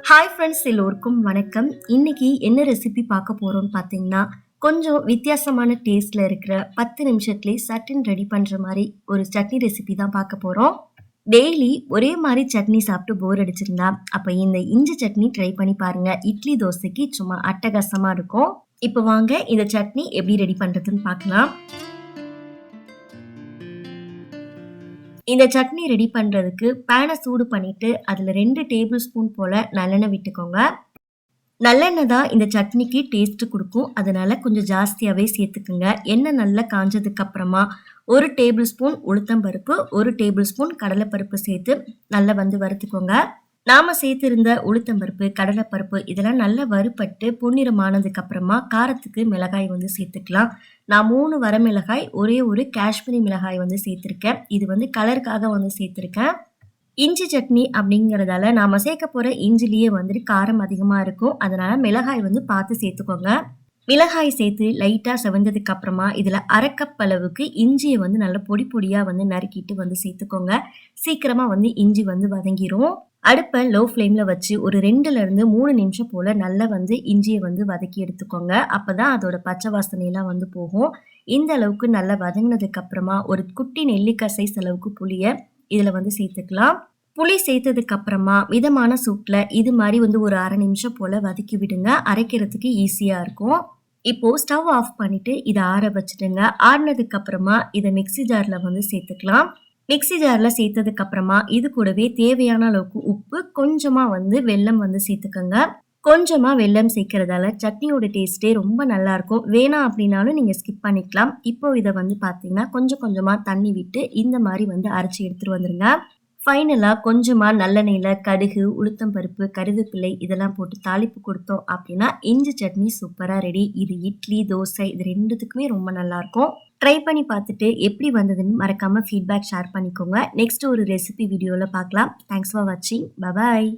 Hi friends, எல்லோருக்கும் வணக்கம். இன்னைக்கு என்ன ரெசிபி பார்க்க போறோம்னு பார்த்தீங்கன்னா, கொஞ்சம் வித்தியாசமான டேஸ்ட்ல இருக்கிற 10 நிமிஷத்துலேயே சட்டுன்னு ரெடி பண்ற மாதிரி ஒரு சட்னி ரெசிபி தான் பார்க்க போறோம். டெய்லி ஒரே மாதிரி சட்னி சாப்பிட்டு போர் அடிச்சிருந்தா, அப்ப இந்த இஞ்சி சட்னி ட்ரை பண்ணி பாருங்க. இட்லி, தோசைக்கு சும்மா அட்டகாசமா இருக்கும். இப்போ வாங்க இந்த சட்னி எப்படி ரெடி பண்றதுன்னு பார்க்கலாம். இந்த சட்னி ரெடி பண்றதுக்கு பேனை சூடு பண்ணிட்டு அதுல 2 டேபிள் ஸ்பூன் போல நல்லெண்ணெய் விட்டுக்கோங்க. நல்லெண்ணெய் தான் இந்த சட்னிக்கு டேஸ்ட் கொடுக்கும். அதனால கொஞ்சம் ஜாஸ்தியாவே சேர்த்துக்குங்க. எண்ணெய் நல்லா காஞ்சதுக்கு அப்புறமா 1 டேபிள் ஸ்பூன் உளுத்தம் பருப்பு, 1 டேபிள் ஸ்பூன் கடலைப்பருப்பு சேர்த்து நல்லா வறுத்துக்கோங்க. நாம சேர்த்திருந்த உளுத்தம்பருப்பு, கடலைப்பருப்பு இதெல்லாம் நல்லா வறுபட்டு பொன்னிறமானதுக்கு அப்புறமா காரத்துக்கு மிளகாய் சேர்த்துக்கலாம். நான் 3 வரமிளகாய், ஒரே ஒரு காஷ்மீரி மிளகாய் சேர்த்திருக்கேன். இது கலருக்காக சேர்த்திருக்கேன். இஞ்சி சட்னி அப்படிங்கிறதால நாம சேர்க்க போற இஞ்சிலேயே காரம் அதிகமா இருக்கும். அதனால மிளகாய் பார்த்து சேர்த்துக்கோங்க. மிளகாய் சேர்த்து லைட்டா செவந்ததுக்கு அப்புறமா இதுல 1/2 கப் அளவுக்கு இஞ்சியை நல்லா பொடி பொடியா நறுக்கிட்டு சேர்த்துக்கோங்க. சீக்கிரமா இஞ்சி வதங்கிரும். அடுப்பை லோ ஃப்ளேம்ல வச்சு ஒரு 2ல இருந்து 3 நிமிஷம் போல நல்லா இஞ்சியை வதக்கி எடுத்துக்கோங்க. அப்பதான் அதோட பச்சை வாசனையெல்லாம் போகும். இந்த அளவுக்கு நல்லா வதங்கினதுக்கு அப்புறமா ஒரு குட்டி நெல்லிக்காய் சைஸ் அளவுக்கு புளிய இதுல சேர்த்துக்கலாம். புளி சேர்த்ததுக்கு அப்புறமா மிதமான சூட்ல இது மாதிரி ஒரு 1/2 நிமிஷம் போல வதக்கி விடுங்க. அரைக்கிறதுக்கு ஈஸியா இருக்கும். இப்போ ஸ்டவ் ஆஃப் பண்ணிட்டு இதை ஆற வச்சுடுங்க. ஆறினதுக்கு அப்புறமா இதை மிக்சி ஜார்ல சேர்த்துக்கலாம். மிக்சி ஜார்ல சேர்த்ததுக்கு அப்புறமா இது கூடவே தேவையான அளவுக்கு உப்பு, கொஞ்சமா வெல்லம் சேர்த்துக்கோங்க. கொஞ்சமா வெல்லம் சேர்க்கறதால சட்னியோட டேஸ்டே ரொம்ப நல்லா இருக்கும். வேணாம் அப்படின்னாலும் நீங்க ஸ்கிப் பண்ணிக்கலாம். இப்போ இதை பாத்தீங்கன்னா கொஞ்சம் கொஞ்சமா தண்ணி விட்டு இந்த மாதிரி அரைச்சி எடுத்துட்டு வந்துருங்க. ஃபைனலா கொஞ்சமா நல்லெண்ணெயில கடுகு, உளுத்தம் பருப்பு, கருவேப்பிலை இதெல்லாம் போட்டு தாளிப்பு கொடுத்தோம் அப்படின்னா இஞ்சி சட்னி சூப்பரா ரெடி. இது இட்லி, தோசை இது 2த்துக்குமே ரொம்ப நல்லா இருக்கும். ட்ரை பண்ணி பார்த்துட்டு எப்படி வந்ததுன்னு மறக்காம ஃபீட்பேக் ஷேர் பண்ணிக்கோங்க. நெக்ஸ்ட் ஒரு ரெசிபி வீடியோல பார்க்கலாம். தேங்க்ஸ் ஃபார் வாட்சிங். Bye bye.